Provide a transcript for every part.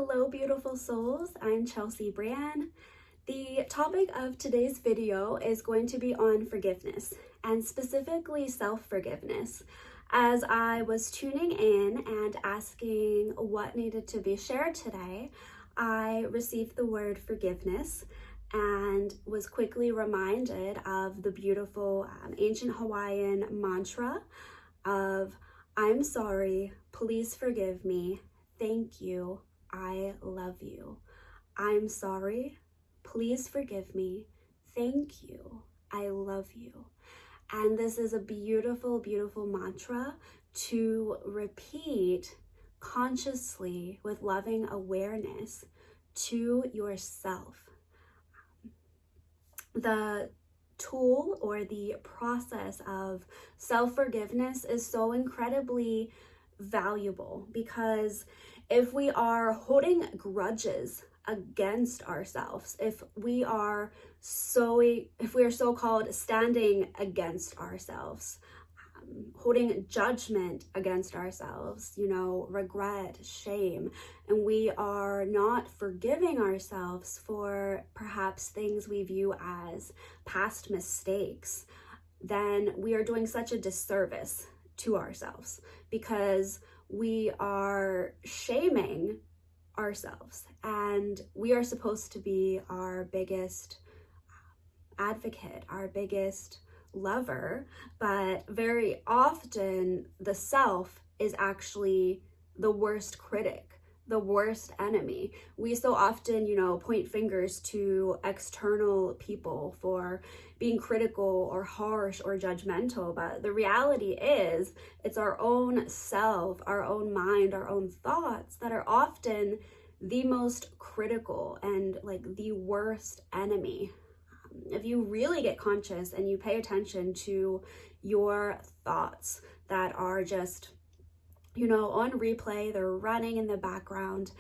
Hello, beautiful souls. I'm Chelsea Brianne. The topic of today's video is going to be on forgiveness, and specifically self-forgiveness. As I was tuning in and asking what needed to be shared today, I received the word forgiveness and was quickly reminded of the beautiful ancient Hawaiian mantra of "I'm sorry, please forgive me, thank you, I love you. I'm sorry, please forgive me, thank you, I love you." And this is a beautiful, beautiful mantra to repeat consciously with loving awareness to yourself. The tool or the process of self-forgiveness is so incredibly valuable, because if we are holding grudges against ourselves, if we are so-called standing against ourselves, holding judgment against ourselves, regret, shame, and we are not forgiving ourselves for perhaps things we view as past mistakes, then we are doing such a disservice to ourselves, because we are shaming ourselves, and we are supposed to be our biggest advocate, our biggest lover, but very often the self is actually the worst critic, the worst enemy. We so often, point fingers to external people for being critical or harsh or judgmental, but the reality is it's our own self, our own mind, our own thoughts that are often the most critical and like the worst enemy. If you really get conscious and you pay attention to your thoughts that are just, on replay, they're running in the background,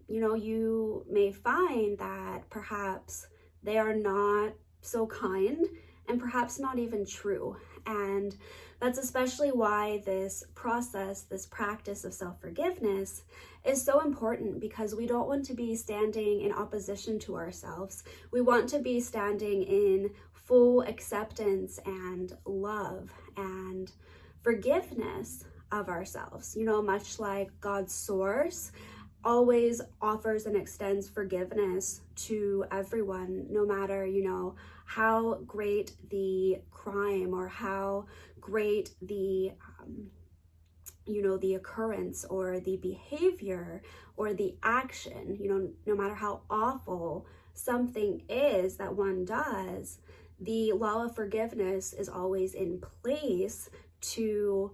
you may find that perhaps they are not so kind and perhaps not even true. And that's especially why this process, this practice of self-forgiveness is so important, because we don't want to be standing in opposition to ourselves. We want to be standing in full acceptance and love and forgiveness of ourselves. Much like God's source always offers and extends forgiveness to everyone, no matter, how great the crime or how great the the occurrence or the behavior or the action, no matter how awful something is that one does, the law of forgiveness is always in place to,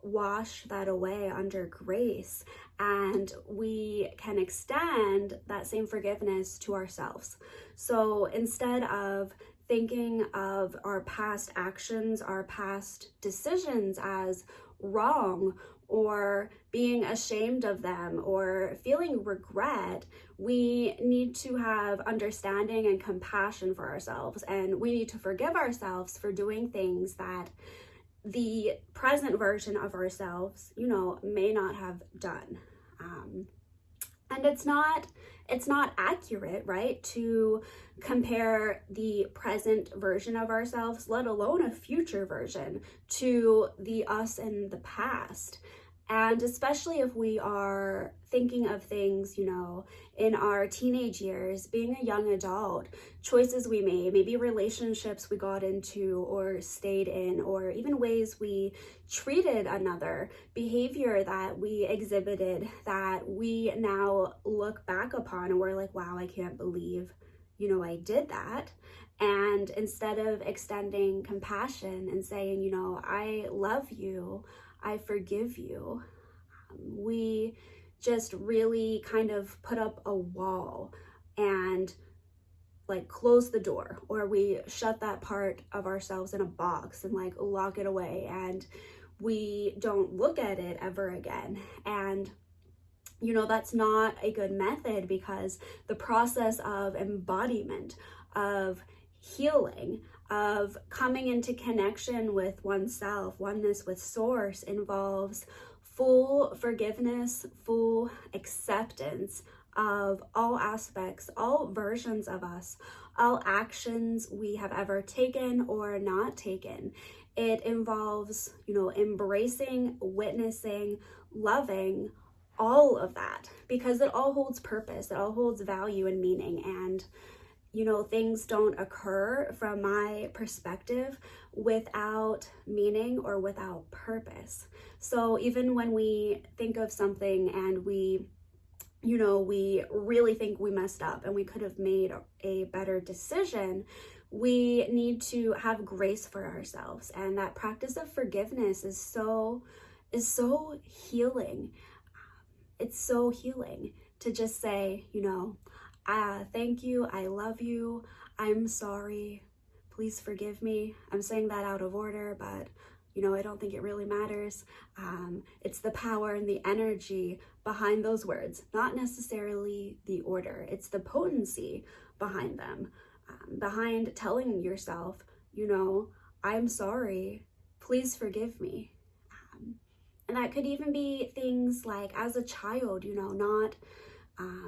wash that away under grace, and we can extend that same forgiveness to ourselves. So instead of thinking of our past actions, our past decisions as wrong, or being ashamed of them, or feeling regret, we need to have understanding and compassion for ourselves, and we need to forgive ourselves for doing things that the present version of ourselves, may not have done. And it's not accurate, right, to compare the present version of ourselves, let alone a future version, to the us in the past. And especially if we are thinking of things, in our teenage years, being a young adult, choices we made, maybe relationships we got into or stayed in, or even ways we treated another, behavior that we exhibited that we now look back upon and we're like, wow, I can't believe, I did that. And instead of extending compassion and saying, I love you, I forgive you, we just really kind of put up a wall and close the door, or we shut that part of ourselves in a box and lock it away, and we don't look at it ever again. And that's not a good method, because the process of embodiment, of healing, of coming into connection with oneself, oneness with source, involves full forgiveness, full acceptance of all aspects, all versions of us, all actions we have ever taken or not taken. It involves, embracing, witnessing, loving all of that, because it all holds purpose, it all holds value and meaning. And things don't occur from my perspective without meaning or without purpose. So even when we think of something and we really think we messed up and we could have made a better decision, we need to have grace for ourselves. And that practice of forgiveness is so healing. It's so healing to just say, thank you, I love you, I'm sorry, please forgive me. I'm saying that out of order, but I don't think it really matters. It's the power and the energy behind those words, not necessarily the order. It's the potency behind them, behind telling yourself, I'm sorry, please forgive me. And that could even be things like, as a child,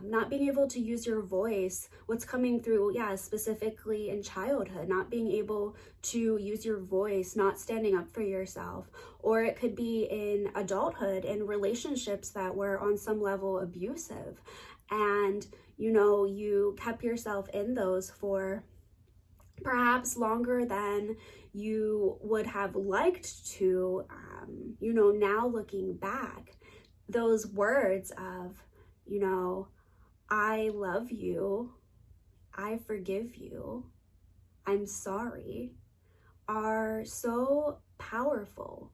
not being able to use your voice, what's coming through, specifically in childhood, not being able to use your voice, not standing up for yourself. Or it could be in adulthood, in relationships that were on some level abusive, and you kept yourself in those for perhaps longer than you would have liked to. Now looking back, those words of, I love you, I forgive you, I'm sorry, are so powerful.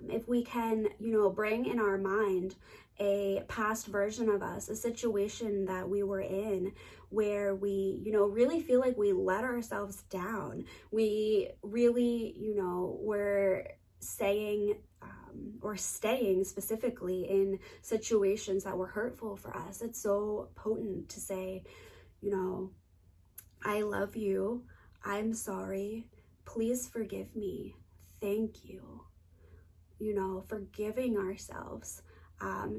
If we can, bring in our mind a past version of us, a situation that we were in where we, really feel like we let ourselves down. We really, were saying or staying specifically in situations that were hurtful for us. It's so potent to say, I love you, I'm sorry, please forgive me, thank you. Forgiving ourselves,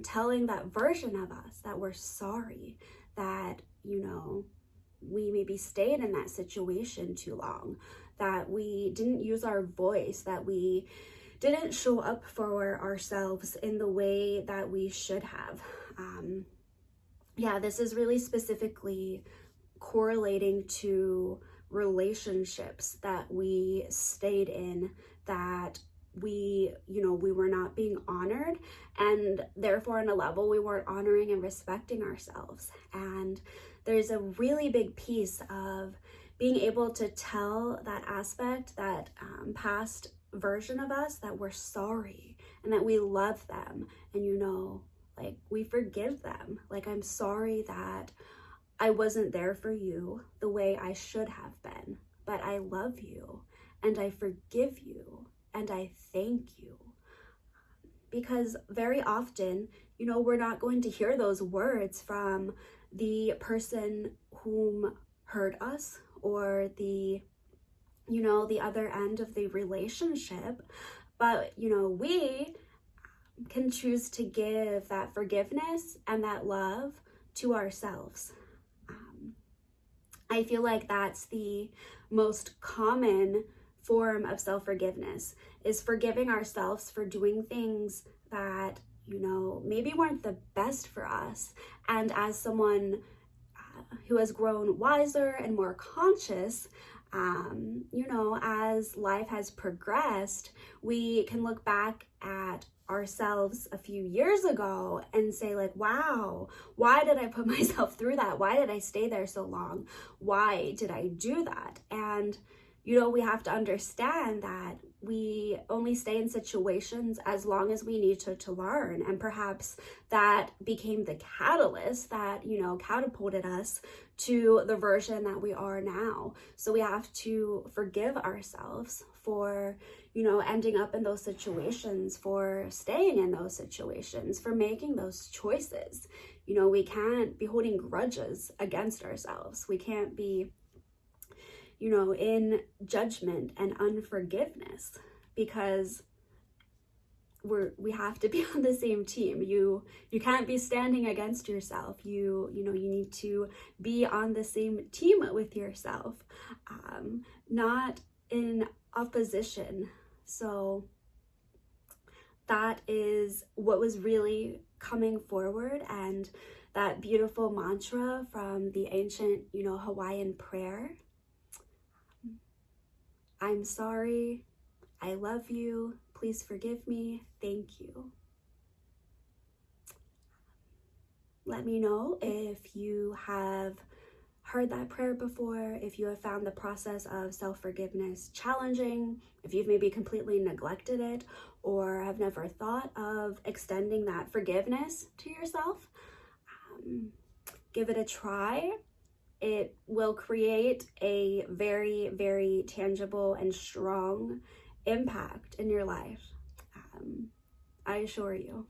telling that version of us that we're sorry, that, we maybe stayed in that situation too long, that we didn't use our voice, that we didn't show up for ourselves in the way that we should have. This is really specifically correlating to relationships that we stayed in, that we were not being honored, and therefore on a level we weren't honoring and respecting ourselves. And there's a really big piece of being able to tell that aspect, that past version of us, that we're sorry and that we love them, and we forgive them. Like, I'm sorry that I wasn't there for you the way I should have been, but I love you and I forgive you and I thank you. Because very often, we're not going to hear those words from the person whom hurt us, or the other end of the relationship. But, we can choose to give that forgiveness and that love to ourselves. I feel like that's the most common form of self-forgiveness, is forgiving ourselves for doing things that, maybe weren't the best for us. And as someone who has grown wiser and more conscious, as life has progressed, we can look back at ourselves a few years ago and say, like, wow, why did I put myself through that? Why did I stay there so long? Why did I do that? And we have to understand that we only stay in situations as long as we need to learn. And perhaps that became the catalyst that, catapulted us to the version that we are now. So we have to forgive ourselves for, ending up in those situations, for staying in those situations, for making those choices. We can't be holding grudges against ourselves. We can't be in judgment and unforgiveness, because we have to be on the same team. You can't be standing against yourself. You need to be on the same team with yourself, not in opposition. So that is what was really coming forward, and that beautiful mantra from the ancient, Hawaiian prayer. I'm sorry. I love you. Please forgive me. Thank you. Let me know if you have heard that prayer before, if you have found the process of self-forgiveness challenging, if you've maybe completely neglected it or have never thought of extending that forgiveness to yourself. Give it a try. It will create a very, very tangible and strong impact in your life. I assure you.